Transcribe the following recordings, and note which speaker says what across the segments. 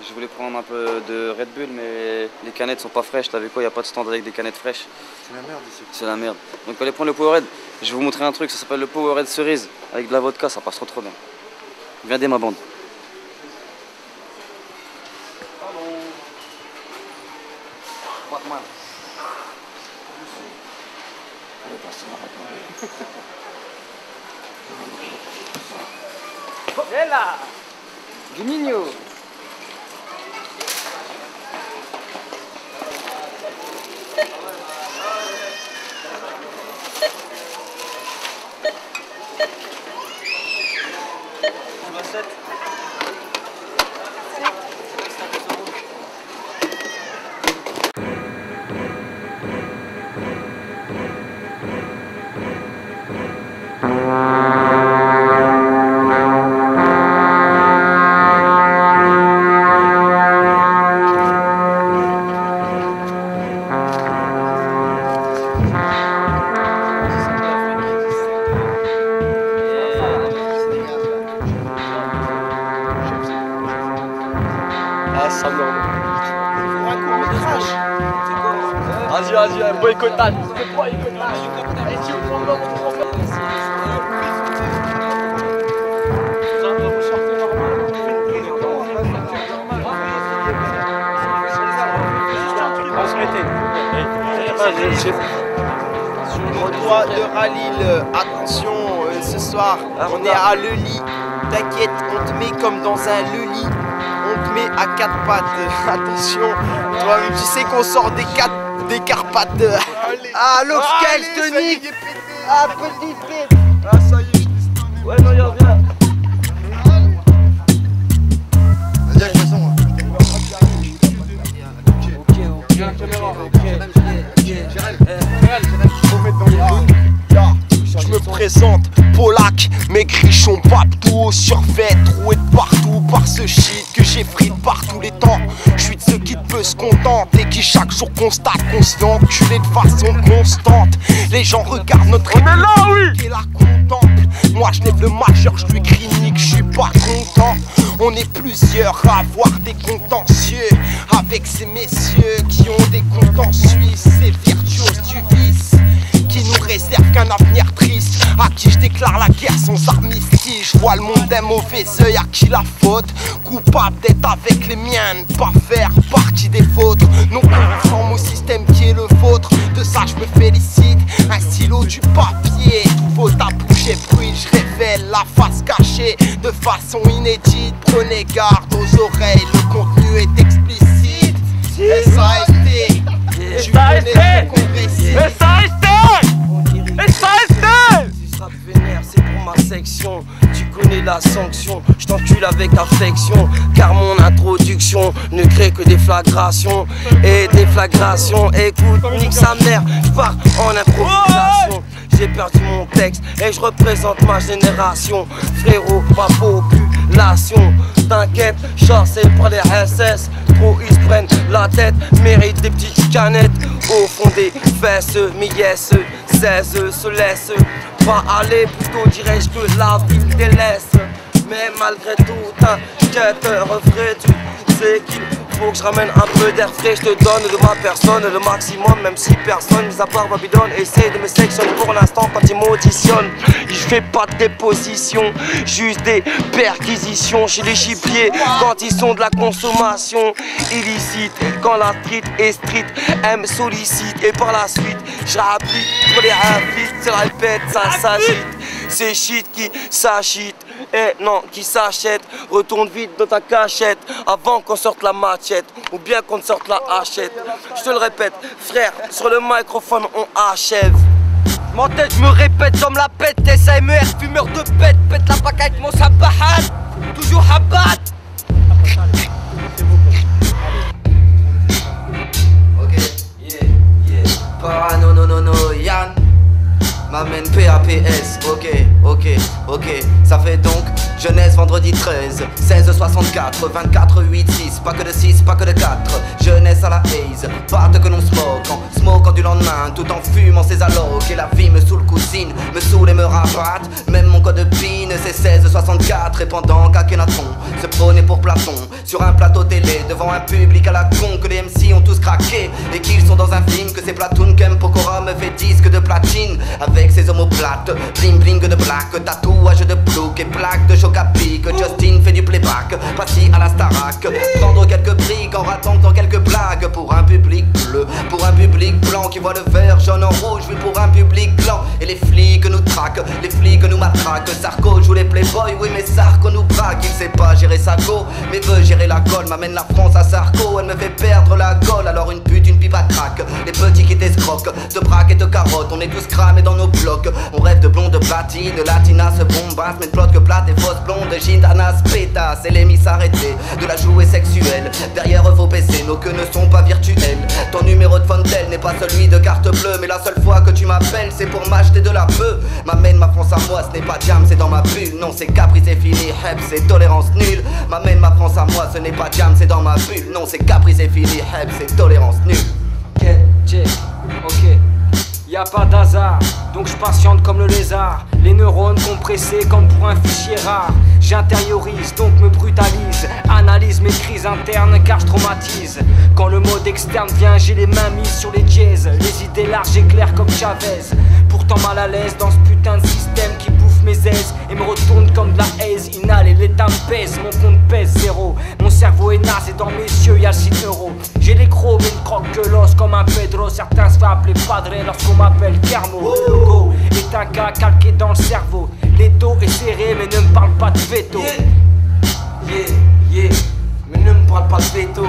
Speaker 1: Je voulais prendre un peu de Red Bull, mais les canettes sont pas fraîches. T'as vu quoi? Il n'y a pas de stand avec des canettes fraîches.
Speaker 2: C'est la merde ici.
Speaker 1: C'est la merde. Donc allez prendre le Powerade. Je vais vous montrer un truc, ça s'appelle le Powerade cerise. Avec de la vodka, ça passe trop bien. Viens ma bande.
Speaker 3: Bella! Guinigno!
Speaker 4: Vas-y, boycottage.
Speaker 5: Sur le toit de Ralil, attention, ce soir, on est à Lely. T'inquiète, on te met comme dans un Lely. On te met à quatre pattes. Attention, toi-même, tu sais qu'on sort des Carpates. Ah, Loxkel, je te nique. Ah, petite bête.
Speaker 4: Ah, ça y est, je t'ai stonné. Ouais, non, viens.
Speaker 2: Vas-y, avec façon.
Speaker 5: Je me présente, Polak, mes grichons partout, survêt, troué de partout par ce shit que j'ai pris par tous les temps. Je suis de ceux qui peut se contenter, qui chaque jour constate qu'on se fait enculer de façon constante. Les gens regardent notre république et la contemplent. Moi je lève le majeur, je lui crie nique, je suis pas content. On est plusieurs à avoir des contentieux avec ces messieurs qui ont des comptes suisses, ces virtuoses du vice qui nous réserve qu'un avenir triste, à qui je déclare la guerre sans armistice. Je vois le monde d'un mauvais œil, à qui la faute, coupable d'être avec les miens, ne pas faire partie des vôtres, non conforme au système qui est le vôtre. De ça je me félicite, un stylo, du papier, tout vos tabous j'ai pris, je révèle la face cachée de façon inédite. Prenez garde aux oreilles, le contenu est explicite. SAST, tu connais le congressiste.
Speaker 6: Si ce rap vénère, c'est pour ma section. Tu connais la sanction, je t'encule avec affection. Car mon introduction ne crée que des flagrations. Et des flagrations, écoute, nique sa mère, je pars en improvisation. J'ai perdu mon texte et je représente ma génération. Frérot, ma population. T'inquiète, chassé par les SS. Trop ils se prennent la tête, méritent des petites canettes. Au fond des fesses, mi-yes, 16 se laisse pas aller, plutôt dirais-je que la vie me délaisse. Mais malgré tout, t'inquiète, refrais, tu sais qu'il faut que je ramène un peu d'air frais. Je te donne de ma personne le maximum, même si personne, mis à part Babylone, essaie de me sectionner pour l'instant quand il m'auditionne. Je fais pas de déposition, juste des perquisitions chez les chipiers quand ils sont de la consommation illicite. Quand la street est street, elle me sollicite et par la suite, je réapplique pour les rapides, c'est répète, ça s'agite. C'est shit qui s'achète, et non, qui s'achète. Retourne vite dans ta cachette avant qu'on sorte la machette ou bien qu'on sorte la hachette. Je te le répète, frère, sur le microphone on achève. Mon tête, je me répète comme la pète, SAMR, fumeur de pète, pète la pack avec mon sabahat, toujours habat.
Speaker 5: Ok, yeah, Parano, no, Yann. M'amène PAPS, ok, ça fait donc jeunesse vendredi 13, 16-64, 24-8-6, pas que de 6, pas que de 4, jeunesse à la haze, pas que l'on smoke en du lendemain, tout en fumant ses allocs, et la vie me saoule cousine, me saoule et me
Speaker 7: me rabattent. Même mon code PIN c'est 1664. Et pendant qu'Akhenaton se prônait pour Platon sur un plateau télé devant un public à la con, que les MC ont tous craqué et qu'ils sont dans un film, que c'est Platoon qu'M Pokora me fait disque de platine avec ses omoplates, bling bling de black, tatouage de plouc et plaque de choc à pic. Justin fait du playback, passé à la Starac, prendre quelques briques en ratant dans quelques blagues pour un public bleu, pour un public blanc qui voit le vert jaune en rouge, oui pour un public blanc. Et les flics nous traquent, les flics nous matraquent. Sarko joue les playboys, oui mais Sarko nous braque. Il sait pas gérer sa go, mais veut gérer la colle. M'amène la France à Sarko, elle me fait perdre la colle. Alors une pute, une pipe à crack, les petits qui t'escroquent, de braque et de carottes. On est tous cramés dans nos blocs, on rêve de blonde, de platine, de latina se bombasse, mais de plot que plate et fausse blonde, gitanas, pétasse. Et les mis s'arrêter de la jouer sexuelle. Derrière vos PC, nos queues ne sont pas virtuelles. Ton numéro de Fontel n'est pas celui de carte bleue, mais la seule fois que tu m'appelles c'est pour m'acheter de la bœuf. M'amène ma France à moi, ce n'est pas jam, c'est dans ma bulle. Non c'est Capri, c'est fini, hep, c'est tolérance nulle. M'amène ma France à moi, ce n'est pas jam, c'est dans ma bulle. Non c'est Capri, c'est fini, hep, c'est tolérance nulle.
Speaker 3: Ok, check, ok. Y a pas d'hasard, donc je patiente comme le lézard. Les neurones compressés comme pour un fichier rare. J'intériorise, donc me brutalise. Analyse mes crises internes car je traumatise. Quand le mode externe vient, j'ai les mains mises sur les dièses. Les idées larges et claires comme Chavez. Pourtant mal à l'aise dans ce putain de système qui bouffe mes aises et me retourne comme de la haise. Inhale et l'état me pèse, mon compte pèse zéro. Mon cerveau est naze et dans mes yeux y'a 6 euros. J'ai les crocs mais une croque que l'os comme un Pedro. Certains se font appeler Padre lorsqu'on m'appelle Kermo. Le logo est un cas calqué dans le cerveau. L'étau est serré mais ne me parle pas de veto.
Speaker 6: Mais ne me parle pas de veto.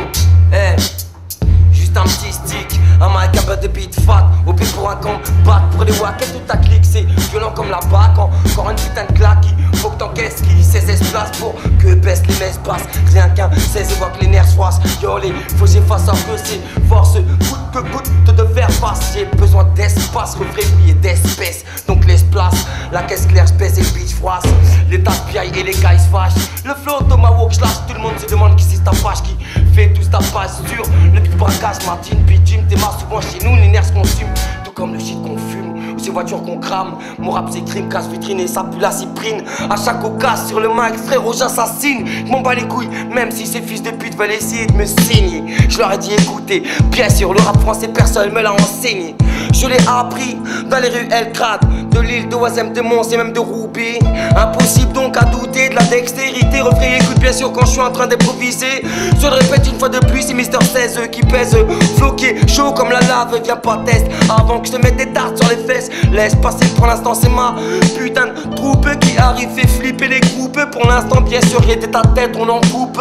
Speaker 6: Juste un petit stick, un mic, un peu de beat fat. Au pire pour un combat, pour les wackets toute ta clique. C'est violent comme la bac, encore une putain de claque. Faut que t'encaisses qui 16 place pour que baisse les messes passent. Rien qu'un 16 et voit que les nerfs froissent. Yo les faut que j'efface un peu ces forces. Coûte que coûte de faire face. J'ai besoin d'espace, refréquillé d'espèces. Donc laisse place, la caisse claire se pèse et le bitch froisse. Les tasses piaillent et les gars ils se fâchent. Le flow tomahawk je lâche, tout le monde se demande qui c'est ta page. Qui fait tout ta page sur le beat braquage. Martine, bitume, démarre souvent chez nous, les nerfs se consument. Tout comme le shit qu'on fume, ou ces voitures qu'on crame. Mon rap c'est crime, casse vitrine et ça pue la cyprine. À chaque occasion sur le mic, frérot j'assassine. M'en bats les couilles, même si ces fils de pute veulent essayer de me saigner. Je leur ai dit écoutez, bien sûr le rap français personne me l'a enseigné. Je l'ai appris dans les rues Elkrad, de l'île de Oisem, de Mons et même de Roubaix. Impossible donc à douter de la dextérité. Refrain écoute bien sûr quand je suis en train d'improviser. Je le répète une fois de plus, c'est Mister 16 qui pèse. Floqué, chaud comme la lave, viens pas test avant que je te mette des tartes sur les fesses. Laisse passer pour l'instant c'est ma putain de troupe qui arrive fait flipper les groupes. Pour l'instant bien sûr était ta tête on en coupe.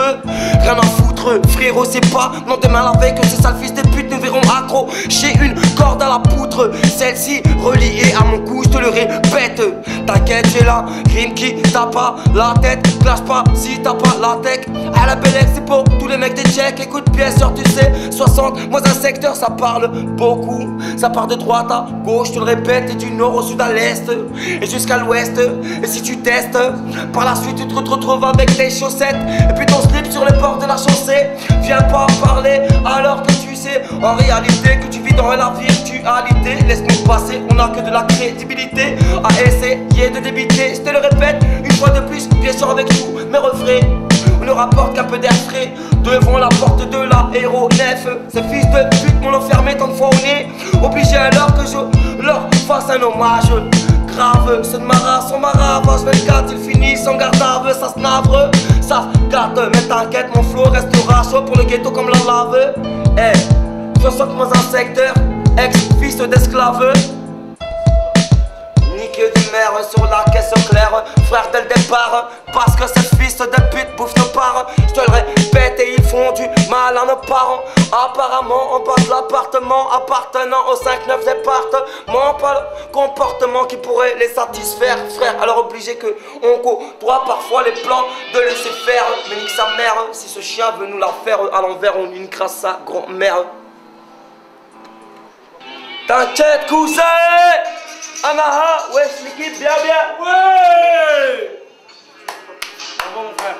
Speaker 6: Rien à foutre frérot c'est pas non demain la veille que ces sales fils de pute nous verront accro. J'ai une corde à la poutre, celle-ci reliée à mon cou, je te le répète. T'inquiète j'ai la rime qui t'a pas la tête. Clash pas si t'as pas la tech. À la belle ex c'est pour tous les mecs des tchèques. Écoute bien sûr tu sais 60 moins un secteur ça parle beaucoup. Ça part de droite à gauche, je te le répète. Et du nord au sud à l'est et jusqu'à l'ouest. Et si tu testes, par la suite tu te retrouves avec tes chaussettes et puis ton slip sur les bords de la chaussée. Viens pas parler alors que tu sais en réalité que tu vis dans la virtualité. Laisse-nous passer, on a que de la crédibilité à essayer de débiter. Je te le répète une fois de plus, bien sûr avec tous mes refrains. On ne rapporte qu'un peu d'air frais devant la porte de l'aéronef. Ces fils de pute m'ont enfermé tant de fois au nez. Obligé alors que je leur fasse un hommage grave. Ceux de ma race sont marave. H24 ils finissent en garde à vue. Ça se navre, ça se gâte. Mais t'inquiète mon flow restera chaud pour le ghetto comme la lave. 60 moins un secteur, ex-fils d'esclave. Nique du maire sur la caisse claire. Frère dès le départ, parce que ces fils de pute bouffent nos parts. Je te le répète et ils font du mal à nos parents. Apparemment en bas de l'appartement appartenant au 5-9 département. Pas le comportement qui pourrait les satisfaire. Frère, alors obligé que on côtoie parfois les plans de laisser faire. Mais nique sa mère, si ce chien veut nous la faire à l'envers, on lui niquera sa grand-mère. T'inquiète cousin. Anaha, ouais, l'équipe, bien, bien. Ouais. Bravo mon frère.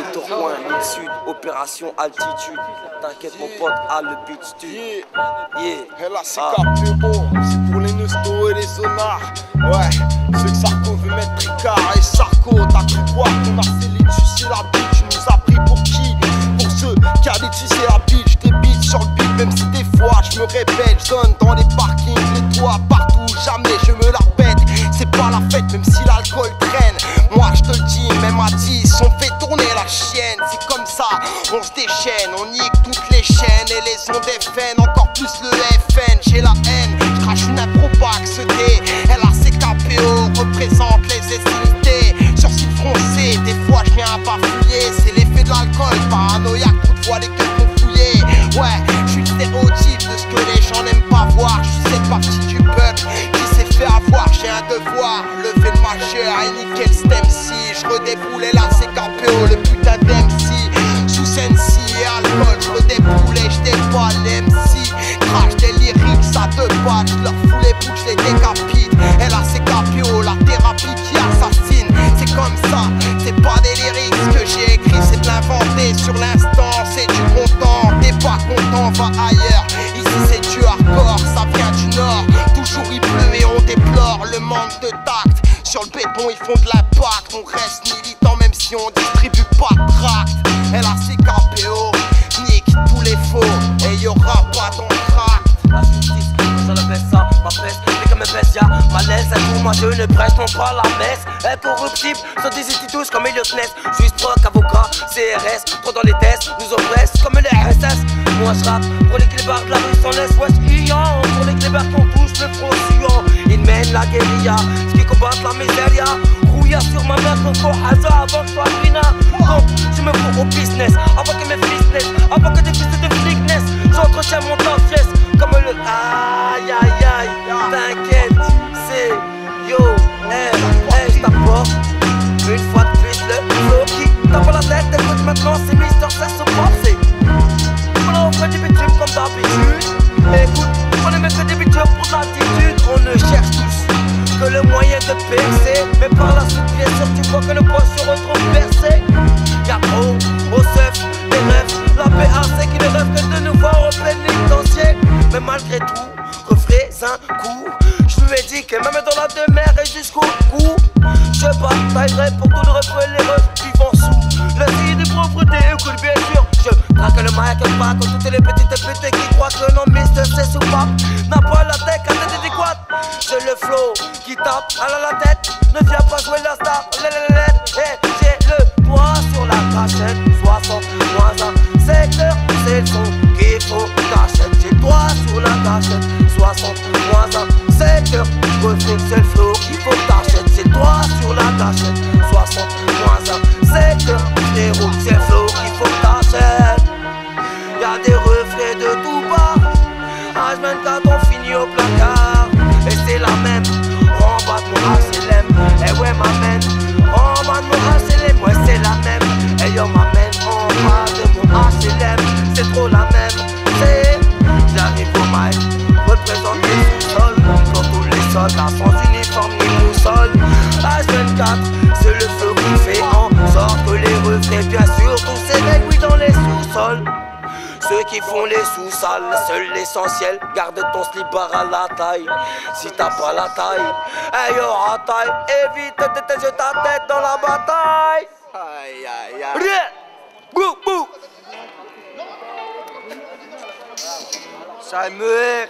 Speaker 7: Ghetto coin, sud,
Speaker 6: opération altitude. T'inquiète mon pote, à le beat stu.
Speaker 5: Et là c'est KPO, c'est pour les nostos et les zonards. Ouais, ceux que Sarko veut mettre Tricard et Sarko. T'as cru quoi qu'on a scellé tu sais la bite. Tu nous as pris pour qui? Pour ceux qui allaient tu sais la bite. Je débite sur le beat même si des fois je me répète. Je donne dans les parkings, les toits partout. Jamais je me la pète. C'est pas la fête même si l'alcool traîne. Moi je te le dis, même à 10 on fait tourner la chienne. C'est comme ça, on se déchaîne. On nique toutes les chaînes et les ondes FN. Encore plus le FN, j'ai la haine. Je crache une improbax D. LACKPO représente les SNT. Sur site froncé, des fois je viens à bafouiller. C'est l'effet de l'alcool, paranoïaque, toutefois les cœurs confouillés. Ouais, je suis le stéréotype de ce que les gens n'aiment pas voir. Je suis cette partie du peuple qui s'est fait avoir. J'ai un devoir, lever le majeur et niquer le stem si. Je redéboule LACKPO, le putain d'MC. Sous Sensi et alcool, je redéboule et je déballe les MC. Crash des lyrics à deux pattes, je leur fous les bouches, je les décapite. LACKPO, la thérapie qui assassine. C'est comme ça, c'est pas des lyrics que j'ai écrit, c'est de l'inventer sur l'instant. C'est du content, t'es pas content, va ailleurs. Ici c'est du hardcore, ça vient du nord. Toujours il pleut et on déplore le manque de tact. Sur le béton ils font de l'impact. On reste militant même si on distribue pas de tract. LACKPO, nique tous les faux et y'aura pas d'entracte.
Speaker 6: La justice, ça le baisse ça, ma peste, mais comme baisse y'a malaise. Et pour moi je ne prête non pas la messe. Incorruptible, sans des tous comme Elliot Ness. Juste troc, avocat, CRS, trop dans les tests, nous oppresse comme les RSS. Moi je rappe pour les clébards de la rue sans laisse wesh ian. Pour les clébards qu'on touche le front suant. Ils mènent la guérilla, ce qui combattent la miséria. Rouilla sur ma mère qu'on faut hasard avant que je sois Rina. Donc je me fous au business, avant que mes fils naissent, avant que des fils de flics naissent. J'entretiens mon temps fies comme le aïe aïe aïe. T'inquiète, c'est yo, je t'apporte une fois de plus le flow qui tape la tête. Écoute maintenant c'est Mister c'est ce pop. C'est voilà on fait des bitumes comme d'habitude. Écoute, on ne met que des bitumes pour l'attitude. On ne cherche tous que le moyen de percer, mais par la suite bien sûr tu vois que le poids se retrouve versé. Y'a trop au seuf des rêves, la PAC qui ne rêve que de nous voir au pénitencier. Mais malgré tout, referez un coup. Je lui ai dit que même dans la demeure et jusqu'au cou, je bataillerai pour tout le refrain les refs vivant sous le signe de pauvreté. Écoute bien sûr, je traque le maillot quelque part comme toutes les petites putes qui croient que non Mister c'est sous pape n'a pas la tête à tête adéquate. C'est le flow qui tape à la tête, ne viens pas jouer la star. Et j'ai le doigt sur la cachette, 60 moins 1 secteur, c'est le son qu'il faut t'achètes. J'ai le doigt sur la cachette, 60 moins 1 secteur, c'est le flow qu'il faut t'achètes. J'ai le doigt sur la cachette, 60 moins 1 secteur, héros, c'est le flow qu'il faut t'achètes. Y'a des reflets de tout bas, H24 on finit au placard. Et c'est la même, en bas de mon HLM. Eh ouais m'amène, en bas de mon HLM. Ouais c'est la même, et yo m'amène en bas de mon HLM. C'est trop la même, c'est, j'arrive au mic, représente les sous-sols. Dans tous les soldats sans uniforme ni boussole. H24, c'est le feu qui fait en sorte que les reflets bien sûr tous s'éveillent oui dans les sous-sols. Ceux qui font les sous-salles, seul l'essentiel, garde ton slipper à la taille. Si t'as pas la taille, hey yo à taille, évite de te jeter ta tête dans la bataille.
Speaker 5: Aïe aïe aïe.
Speaker 6: Bouh bouh. Ça me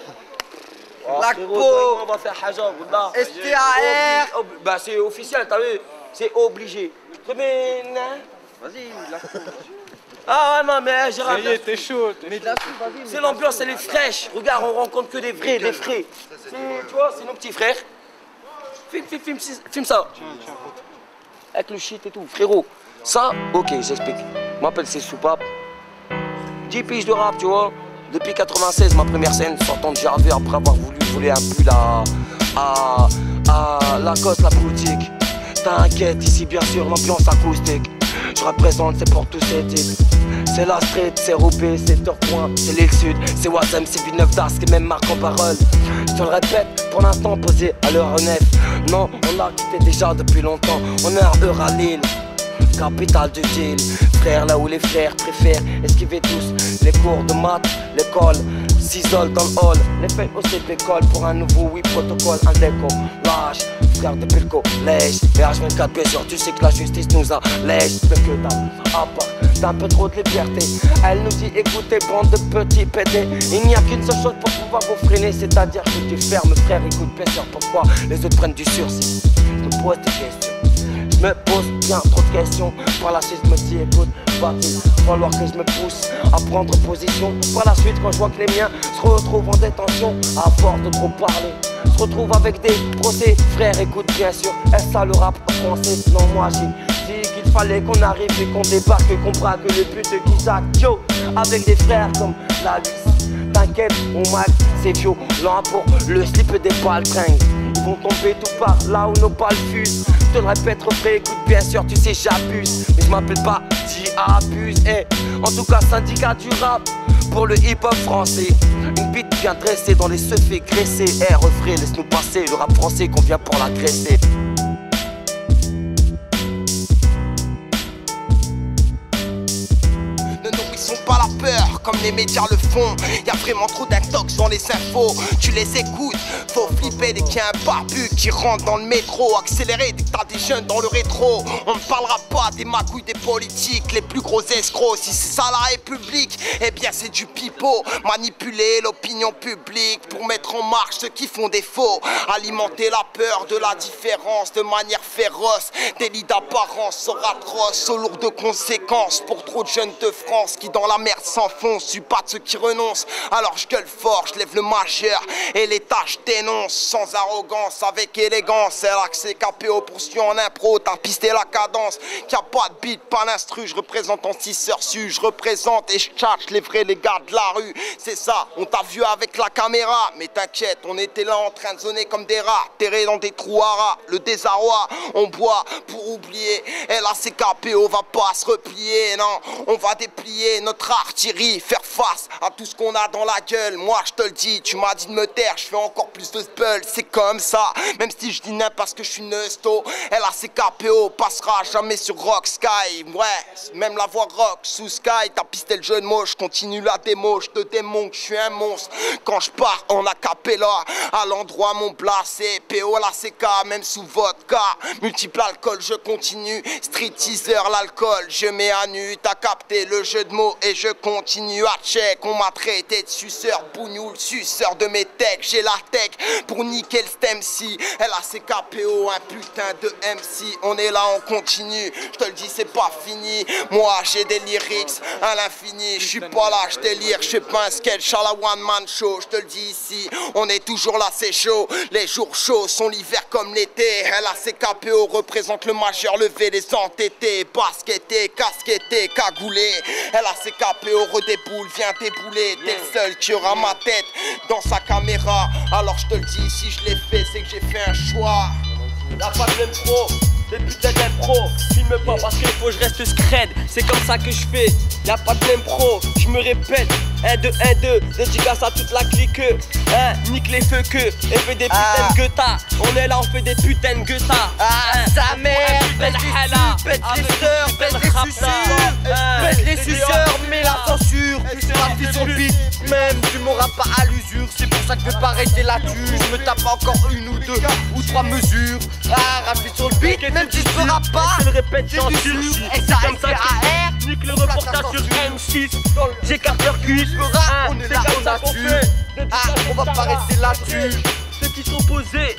Speaker 4: L'ACPO, on va faire Haja, Wallah.
Speaker 6: STAR. Bah c'est officiel, t'as vu, c'est obligé.
Speaker 4: Vas-y, l'ACPO.
Speaker 6: Ah ouais, non, mais j'ai
Speaker 4: Ça y est, t'es chaud.
Speaker 6: C'est l'ambiance, elle est fraîche. Regarde, on rencontre que des vrais, des frais. Tu vois, c'est nos petits frères. Filme ça. Avec le shit et tout, frérot. Ça, ok, j'explique. Je m'appelle c'est Soupape. 10 piges de rap, tu vois. Depuis 96, ma première scène, sortant de Jarvet après avoir voulu voler un pull à Lacoste, la boutique. T'inquiète, ici bien sûr, l'ambiance acoustique. Je représente, c'est pour tous ces types. C'est la street, c'est Roubaix, c'est Tourcoing, c'est l'île Sud, c'est Ouassem, c'est Villeneuve d'Ascq et même marque en parole. Je le répète, pour l'instant posé à l'heure 9. Non, on a quitté déjà depuis longtemps, on est à Euralille, capitale du deal. frères là où les frères préfèrent esquiver tous les cours de maths, l'école s'isole dans le hall. Les faits au CP pour un nouveau protocole, un décollage. Frère depuis le collège, et H24 bien sûr, tu sais que la justice nous allège. Mais que t'as un peu trop de liberté. Elle nous dit écoutez bande de petits pédés. Il n'y a qu'une seule chose pour pouvoir vous freiner, c'est-à-dire que tu fermes frère, écoute bien sûr pourquoi les autres prennent du sursis. Je me pose des questions, je me pose bien trop de questions. Par la suite je me dis écoute, va-t-il falloir que je me pousse à prendre position. Par la suite quand je vois que les miens se retrouvent en détention, à force de trop parler, se retrouvent avec des procès. Frère écoute bien sûr, est-ce ça le rap français? Non moi j'ai dit qu'il fallait qu'on arrive et qu'on débarque, qu'on braque le but qui sac. Yo, avec des frères comme la Luce. T'inquiète, mon max, c'est violent pour le slip des baltringues. Ils vont tomber tout par là où nos balles fusent. Je te le répète, refrain, écoute bien sûr, tu sais j'abuse. Mais je m'appelle pas J-Abuse. En tout cas, syndicat du rap pour le hip-hop français. Une bite bien dressée dans les seufs fait graisser. Refrain, laisse-nous passer, le rap français qu'on vient pour l'agresser.
Speaker 5: Pas la peur comme les médias le font. Y'a vraiment trop d'intox dans les infos. Tu les écoutes, faut flipper dès qu'il y a un barbu qui rentre dans le métro. Accélérer dès que t'as des jeunes dans le rétro. On ne parlera pas des magouilles des politiques, les plus gros escrocs. Si c'est ça la République, eh bien c'est du pipeau. Manipuler l'opinion publique pour mettre en marche ceux qui font des faux. Alimenter la peur de la différence de manière féroce. Délit d'apparence sera atroce, au lourd de conséquences pour trop de jeunes de France qui dans la merde s'enfonce. Je suis pas de ceux qui renoncent, alors je gueule fort, je lève le majeur et les tâches dénoncent sans arrogance, avec élégance. C'est là que c'est KPO poursuit en impro, t'as pisté la cadence. Qu'il y a pas de beat, pas d'instru, je représente en 6 heures su, je représente et je tchatche les vrais les gars de la rue. C'est ça, on t'a vu avec la caméra, mais t'inquiète, on était là en train de zoner comme des rats, terrés dans des trous à rats. Le désarroi, on boit pour oublier, et là c'est KPO, va pas se replier, non, on va déplier notre artillerie, faire face à tout ce qu'on a dans la gueule. Moi je te le dis, tu m'as dit de me taire, je fais encore plus de spell, c'est comme ça. Même si je dis n'importe parce que je suis neusto, LACKPO passera jamais sur Rock Sky. Ouais, même la voix rock sous Sky, t'as pisté le jeu de mots, je continue la démo, je te démontre que je suis un monstre. Quand je pars en acapella, à l'endroit mon placé, PO LACK, même sous vodka, multiple alcool, je continue, street teaser l'alcool, je mets à nu, t'as capté le jeu de mots et je continue à check. On m'a traité de suceur, bougnoule, suceur de mes techs, j'ai la tech pour niquer le stem si LACKPO, un putain de MC, on est là, on continue, je te le dis c'est pas fini, moi j'ai des lyrics à l'infini, je suis pas là, je délire, je fais pas un sketch à la one man show, je te le dis ici, on est toujours là, c'est chaud, les jours chauds sont l'hiver comme l'été, LACKPO représente le majeur levé, les entêtés, baskettés, casquettés, cagoulés, LACKPO redéboule, viens débouler, t'es le seul qui aura ma tête dans sa caméra, alors je te le dis, si je l'ai fait, c'est que j'ai fait un choix.
Speaker 4: Y'a pas de même pro, des putains d'impro. Filme pas parce qu'il faut que je reste scred, c'est comme ça que je fais. Y'a pas de même pro, je me répète. 1, 2, 1, 2, dédicace à toute la clique. Nique les feux que, et fait des putains de guetta. On est là, on fait des putains de guetta.
Speaker 6: Sa mère, pèse les sœurs, pèse les suceurs, pèse les suceurs, mais la censure, rapide sur le beat, même tu m'auras pas à l'usure, c'est pour ça que je veux pas arrêter la tue, je me tape encore une ou deux ou trois mesures, rapide sur le beat, même si je feras pas,
Speaker 4: je le répète,
Speaker 6: c'est sûr, S-A-N-C-A-R,
Speaker 4: nique le reportage sur M6, j'écarte leur cuisse,
Speaker 6: on est là, on a tué, on va pas rester là-dessus,
Speaker 4: ceux qui sont posés,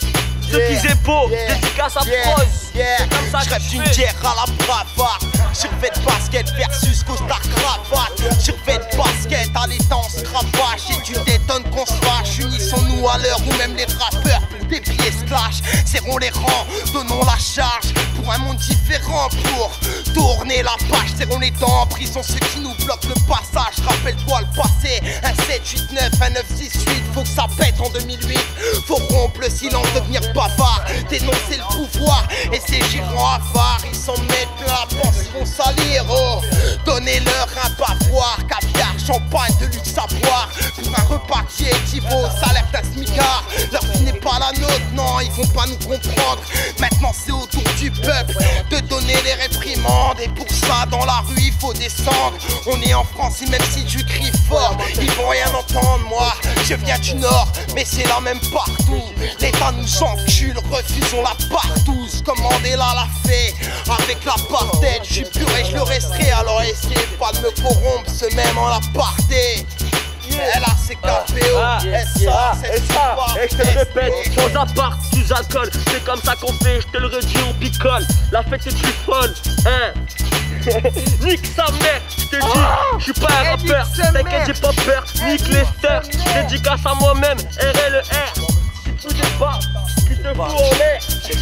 Speaker 4: ceux qui épaulent, dédicace à Prose. C'est comme ça que
Speaker 5: je une guerre à la bravade. Survêt de basket versus costard cravate. Survêt de basket, allez danse, cravache. Et tu t'étonnes qu'on se fâche. Unissons-nous à l'heure où même les rappeurs pour des pieds clash. Serrons les rangs, donnons la charge pour un monde différent, pour tourner la page. Serrons les dents en prison, ceux qui nous bloquent le passage. Rappelle-toi le passé, un 7, 8, 9, un 9, 6, 8. Faut que ça pète en 2008. Faut rompre le silence, devenir bavard, dénoncer le pouvoir et ces gérants avares, ils s'en mettent peu à pense, ils vont salir, oh. Donnez-leur un bavoir, caviar, champagne, de luxe à boire, pour un repas qui équivaut au salaire d'un smicard. Leur vie n'est pas la nôtre, non, ils vont pas nous comprendre. Maintenant c'est au tour du peuple de donner les réprimandes. réprimande et pour ça dans la rue il faut descendre. On est en France et même si tu cries fort, ils vont rien entendre. Moi, je viens du Nord, mais c'est la même partout. L'État nous encule, refusons la partouze. Comme Mandela l'a fait avec l'apartheid. Je suis pur et je le resterai, alors essayez pas de me corrompre, ce même en aparté. LACKPO, SA,
Speaker 4: et je te le répète, sans appart, sous alcool, c'est comme ça qu'on fait, je te le redis, on picole, la fête est plus folle, hein. Nique sa mère, je te dis, je suis pas un rappeur, t'inquiète j'ai pas peur, nique les steurs, dédicace à moi-même, RLER, si tu n'es pas, qui te fout en l'air.
Speaker 6: Je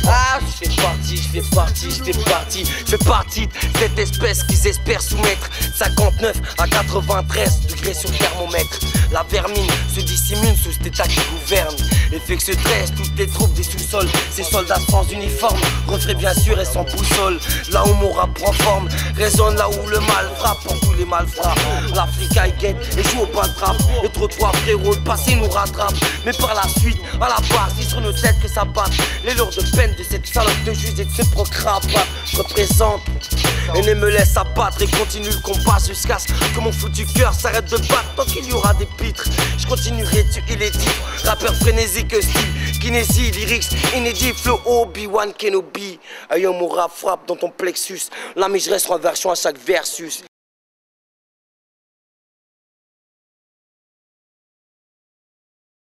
Speaker 6: fais partie de cette espèce qu'ils espèrent soumettre 59 à 93 degrés sur le thermomètre. La vermine se dissimule sous cet état qui gouverne et fait que se dressent toutes les troupes des sous-sols. Ces soldats sans uniforme, refrain bien sûr et sans boussole. Là où mon rap prend forme, résonne là où le mal frappe pour tous les malfrats. L'Afrique I guette et joue au pain de trappe. Et trop toi frérot, le passé nous rattrape. Mais par la suite, à la base, c'est sur nos têtes que ça batte. Les lourdes peines de cette salope de juge et de ce procrate. Je représente et ne me laisse abattre et continue le combat jusqu'à ce que mon foutu cœur s'arrête de battre. Tant qu'il y aura des pitres, je continuerai de tuer les titres. Rappeur frénésique, style, kinésie, lyrics, inédit, flow, Obi-Wan Kenobi. Ayant mon rap frappe dans ton plexus. Là mais je reste en version à chaque versus.